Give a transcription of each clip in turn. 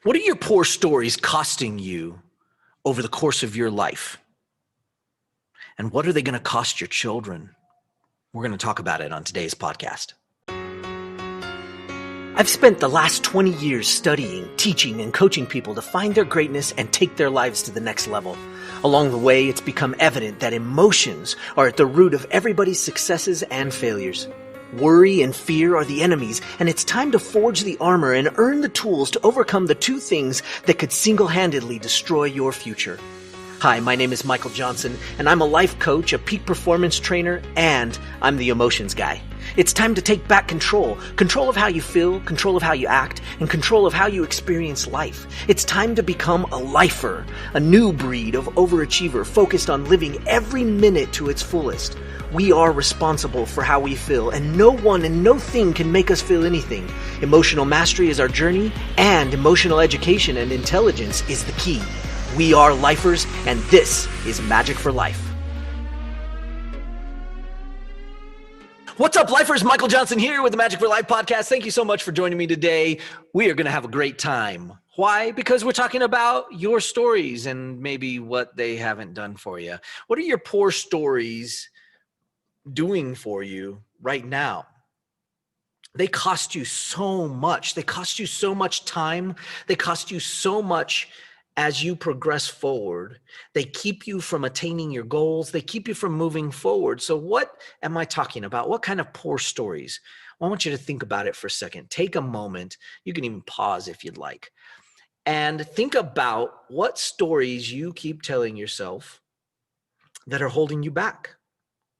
What are your poor stories costing you over the course of your life? And what are they going to cost your children? We're going to talk about it on today's podcast. I've spent the last 20 years studying, teaching, and coaching people to find their greatness and take their lives to the next level. Along the way, it's become evident that emotions are at the root of everybody's successes and failures. Worry and fear are the enemies, and it's time to forge the armor and earn the tools to overcome the two things that could single-handedly destroy your future. Hi, my name is Michael Johnson, and I'm a life coach, a peak performance trainer, and I'm the emotions guy. It's time to take back control of how you feel, control of how you act, and control of how you experience life. It's time to become a lifer, a new breed of overachiever focused on living every minute to its fullest. We are responsible for how we feel, and no one and no thing can make us feel anything. Emotional mastery is our journey, and emotional education and intelligence is the key. We are lifers, and this is Magic for Life. What's up, lifers? Michael Johnson here with the Magic for Life podcast. Thank you so much for joining me today. We are going to have a great time. Why? Because we're talking about your stories and maybe what they haven't done for you. What are your poor stories doing for you right now? They cost you so much. They cost you so much time. They cost you so much as you progress forward. They keep you from attaining your goals. They keep you from moving forward. So what am I talking about? What kind of poor stories? Well, I want you to think about it for a second. Take a moment. You can even pause if you'd like. And think about what stories you keep telling yourself that are holding you back.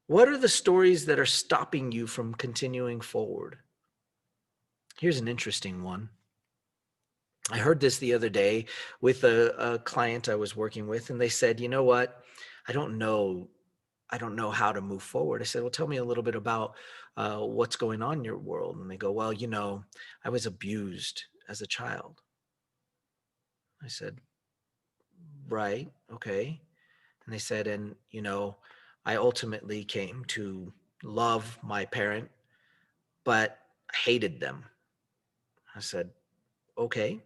What are the stories that are stopping you from continuing forward? Here's an interesting one. I heard this the other day with a client I was working with, and they said, you know what? I don't know how to move forward. I said, well, tell me a little bit about what's going on in your world. And they go, well, I was abused as a child. I said, right, okay. And they said, and, I ultimately came to love my parent, but I hated them. I said, okay.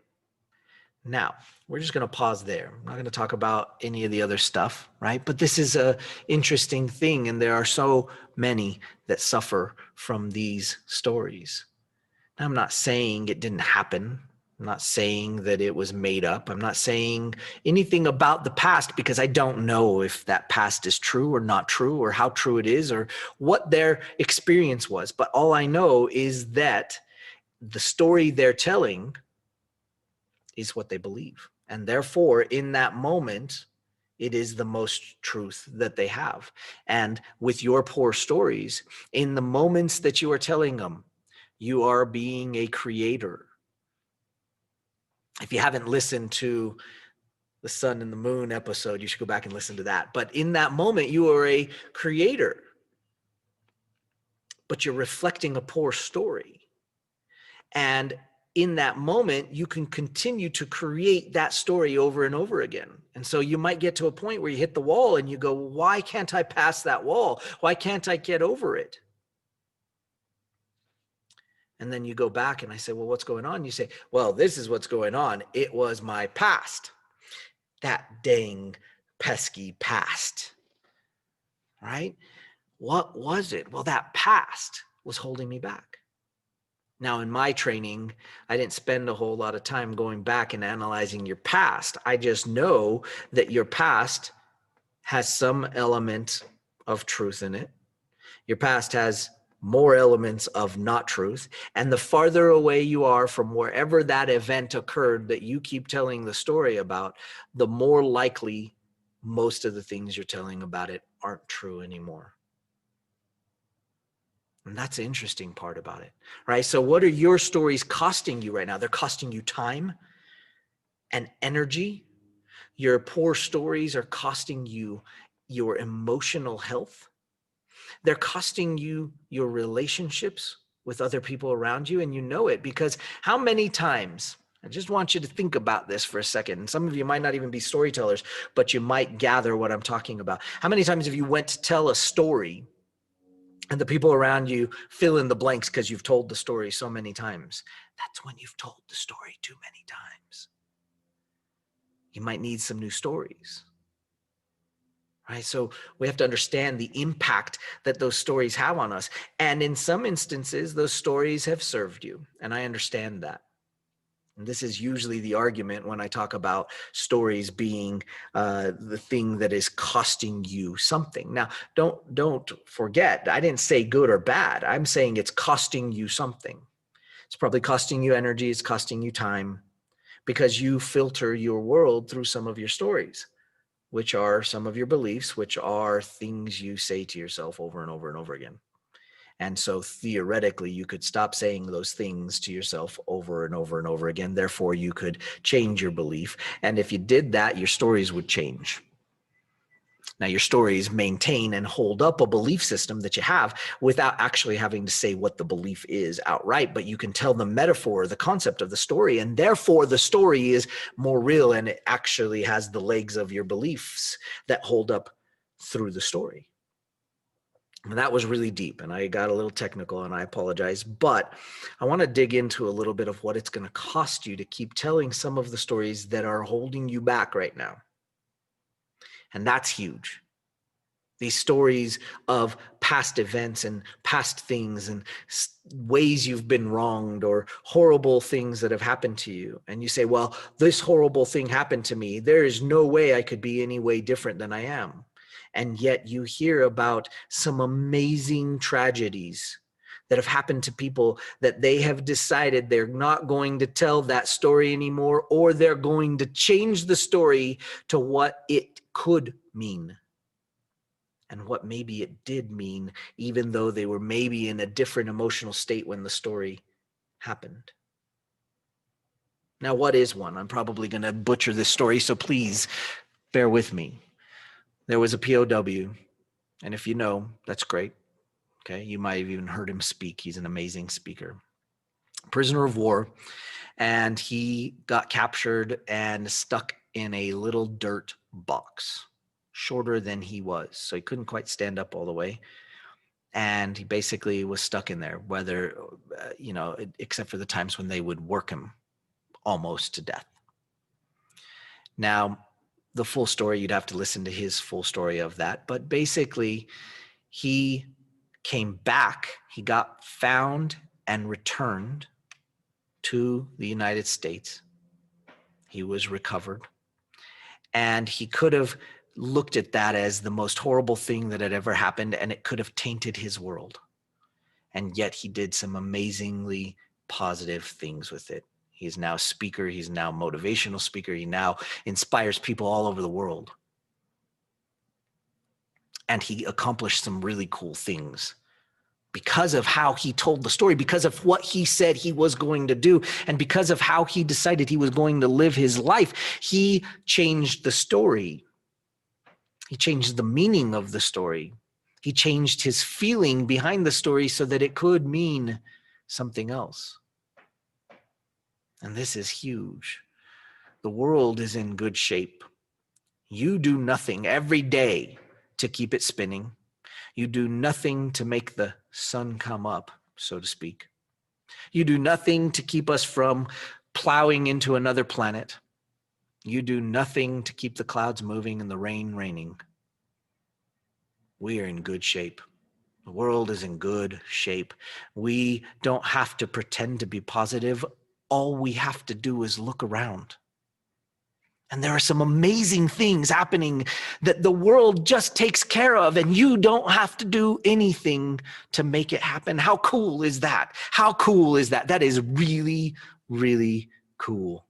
Now, we're just going to pause there. I'm not going to talk about any of the other stuff, right? But this is a interesting thing, and there are so many that suffer from these stories. Now, I'm not saying it didn't happen. I'm not saying that it was made up. I'm not saying anything about the past because I don't know if that past is true or not true or how true it is or what their experience was. But all I know is that the story they're telling is what they believe. And therefore, in that moment, it is the most truth that they have. And with your poor stories, in the moments that you are telling them, you are being a creator. If you haven't listened to the Sun and the Moon episode, you should go back and listen to that. But in that moment, you are a creator. But you're reflecting a poor story. And in that moment, you can continue to create that story over and over again. And so you might get to a point where you hit the wall and you go, why can't I pass that wall? Why can't I get over it? And then you go back and I say, well, what's going on? You say, well, this is what's going on. It was my past. That dang pesky past. Right? What was it? Well, that past was holding me back. Now, in my training, I didn't spend a whole lot of time going back and analyzing your past. I just know that your past has some element of truth in it. Your past has more elements of not truth. And the farther away you are from wherever that event occurred that you keep telling the story about, the more likely most of the things you're telling about it aren't true anymore. And that's the interesting part about it, right? So what are your stories costing you right now? They're costing you time and energy. Your poor stories are costing you your emotional health. They're costing you your relationships with other people around you, and you know it because how many times, I just want you to think about this for a second. And some of you might not even be storytellers, but you might gather what I'm talking about. How many times have you went to tell a story and the people around you fill in the blanks because you've told the story so many times? That's when you've told the story too many times. You might need some new stories. Right? So we have to understand the impact that those stories have on us. And in some instances, those stories have served you. And I understand that. And this is usually the argument when I talk about stories being the thing that is costing you something. Now, don't forget, I didn't say good or bad. I'm saying it's costing you something. It's probably costing you energy. It's costing you time because you filter your world through some of your stories, which are some of your beliefs, which are things you say to yourself over and over and over again. And so theoretically, you could stop saying those things to yourself over and over and over again. Therefore, you could change your belief. And if you did that, your stories would change. Now, your stories maintain and hold up a belief system that you have without actually having to say what the belief is outright, but you can tell the metaphor, the concept of the story, and therefore the story is more real and it actually has the legs of your beliefs that hold up through the story. And that was really deep, and I got a little technical, and I apologize, but I want to dig into a little bit of what it's going to cost you to keep telling some of the stories that are holding you back right now. And that's huge. These stories of past events and past things and ways you've been wronged or horrible things that have happened to you. And you say, well, this horrible thing happened to me. There is no way I could be any way different than I am. And yet you hear about some amazing tragedies that have happened to people that they have decided they're not going to tell that story anymore, or they're going to change the story to what it could mean. And what maybe it did mean, even though they were maybe in a different emotional state when the story happened. Now, what is one? I'm probably going to butcher this story, so please bear with me. There was a POW, and if you know, that's great. Okay, you might have even heard him speak. He's an amazing speaker. Prisoner of war, and he got captured and stuck in a little dirt box, shorter than he was, so he couldn't quite stand up all the way. And he basically was stuck in there, whether, except for the times when they would work him almost to death. Now, the full story, you'd have to listen to his full story of that. But basically, he came back, he got found and returned to the United States. He was recovered. And he could have looked at that as the most horrible thing that had ever happened, and it could have tainted his world. And yet he did some amazingly positive things with it. He's now a speaker. He's now a motivational speaker. He now inspires people all over the world. And he accomplished some really cool things because of how he told the story, because of what he said he was going to do, and because of how he decided he was going to live his life. He changed the story. He changed the meaning of the story. He changed his feeling behind the story so that it could mean something else. And this is huge. The world is in good shape. You do nothing every day to keep it spinning. You do nothing to make the sun come up, so to speak. You do nothing to keep us from plowing into another planet. You do nothing to keep the clouds moving and the rain raining. We are in good shape. The world is in good shape. We don't have to pretend to be positive. All we have to do is look around. And there are some amazing things happening that the world just takes care of, and you don't have to do anything to make it happen. How cool is that? How cool is that? That is really, really cool.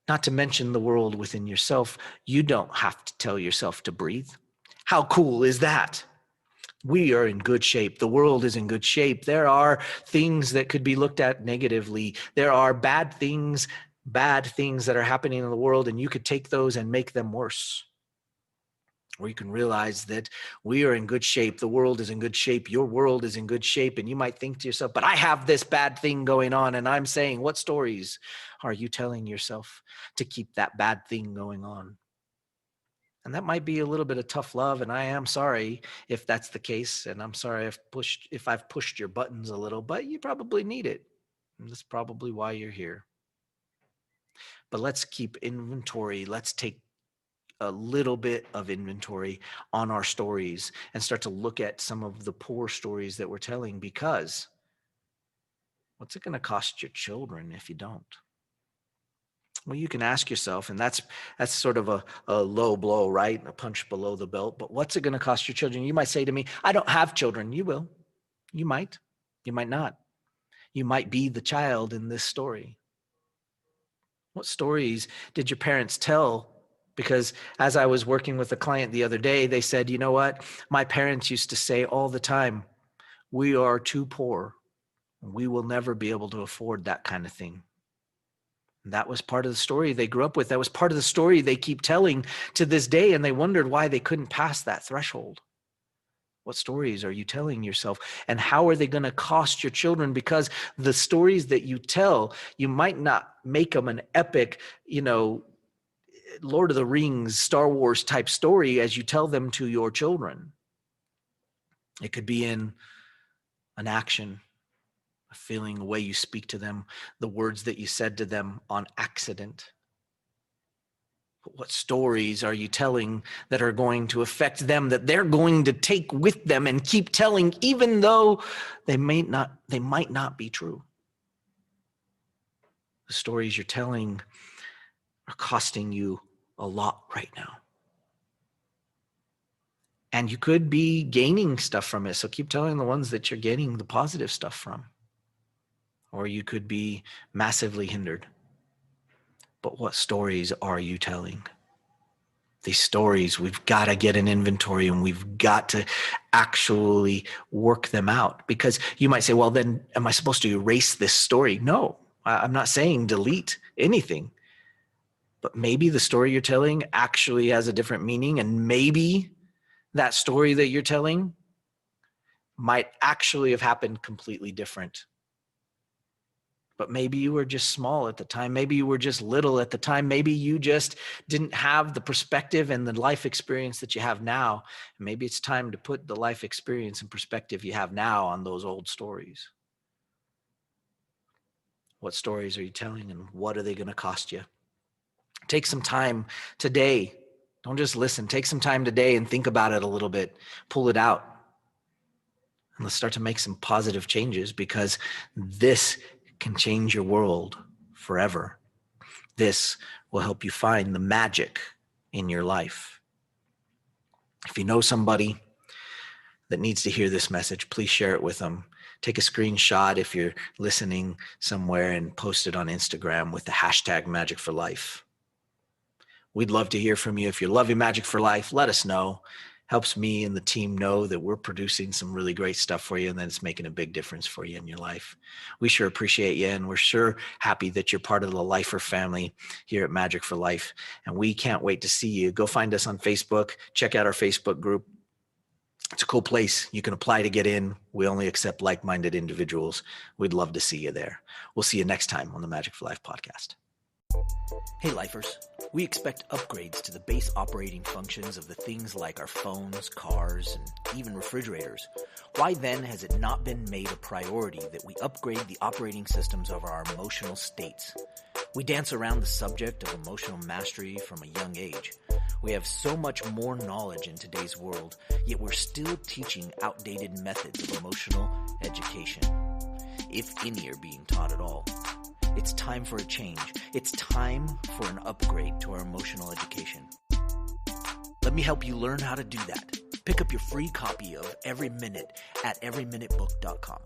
Not to mention the world within yourself. You don't have to tell yourself to breathe. How cool is that? We are in good shape. The world is in good shape. There are things that could be looked at negatively. There are bad things that are happening in the world, and you could take those and make them worse. Or you can realize that we are in good shape. The world is in good shape. Your world is in good shape. And you might think to yourself, but I have this bad thing going on. And I'm saying, what stories are you telling yourself to keep that bad thing going on? And that might be a little bit of tough love. And I am sorry if that's the case. And I'm sorry if I've pushed your buttons a little, but you probably need it. And that's probably why you're here. But let's keep inventory. Let's take a little bit of inventory on our stories and start to look at some of the poor stories that we're telling, because what's it going to cost your children if you don't? Well, you can ask yourself, and that's sort of a low blow, right? A punch below the belt. But what's it going to cost your children? You might say to me, I don't have children. You will. You might. You might not. You might be the child in this story. What stories did your parents tell? Because as I was working with a client the other day, they said, you know what? My parents used to say all the time, we are too poor. We will never be able to afford that kind of thing. And that was part of the story they grew up with. That was part of the story they keep telling to this day, and they wondered why they couldn't pass that threshold. What stories are you telling yourself, and how are they going to cost your children? Because the stories that you tell, you might not make them an epic, Lord of the Rings, Star Wars type story as you tell them to your children. It could be in an action, a feeling, a way you speak to them, the words that you said to them on accident. But what stories are you telling that are going to affect them, that they're going to take with them and keep telling, even though they might not be true? The stories you're telling are costing you a lot right now. And you could be gaining stuff from it. So keep telling the ones that you're getting the positive stuff from. Or you could be massively hindered. But what stories are you telling? These stories, we've got to get an inventory, and we've got to actually work them out. Because you might say, well, then am I supposed to erase this story? No, I'm not saying delete anything. But maybe the story you're telling actually has a different meaning, and maybe that story that you're telling might actually have happened completely different. But maybe you were just small at the time. Maybe you were just little at the time. Maybe you just didn't have the perspective and the life experience that you have now. And maybe it's time to put the life experience and perspective you have now on those old stories. What stories are you telling, and what are they going to cost you? Take some time today. Don't just listen. Take some time today and think about it a little bit. Pull it out. And let's start to make some positive changes, because this can change your world forever. This will help you find the magic in your life. If you know somebody that needs to hear this message, please share it with them. Take a screenshot if you're listening somewhere and post it on Instagram with the hashtag Magic for Life. We'd love to hear from you. If you're loving Magic for Life, let us know. Helps me and the team know that we're producing some really great stuff for you, and that it's making a big difference for you in your life. We sure appreciate you, and we're sure happy that you're part of the Lifer family here at Magic for Life. And we can't wait to see you. Go find us on Facebook. Check out our Facebook group. It's a cool place. You can apply to get in. We only accept like-minded individuals. We'd love to see you there. We'll see you next time on the Magic for Life podcast. Hey Lifers, we expect upgrades to the base operating functions of the things like our phones, cars, and even refrigerators. Why then has it not been made a priority that we upgrade the operating systems of our emotional states? We dance around the subject of emotional mastery from a young age. We have so much more knowledge in today's world, yet we're still teaching outdated methods of emotional education, if any are being taught at all. It's time for a change. It's time for an upgrade to our emotional education. Let me help you learn how to do that. Pick up your free copy of Every Minute at everyminutebook.com.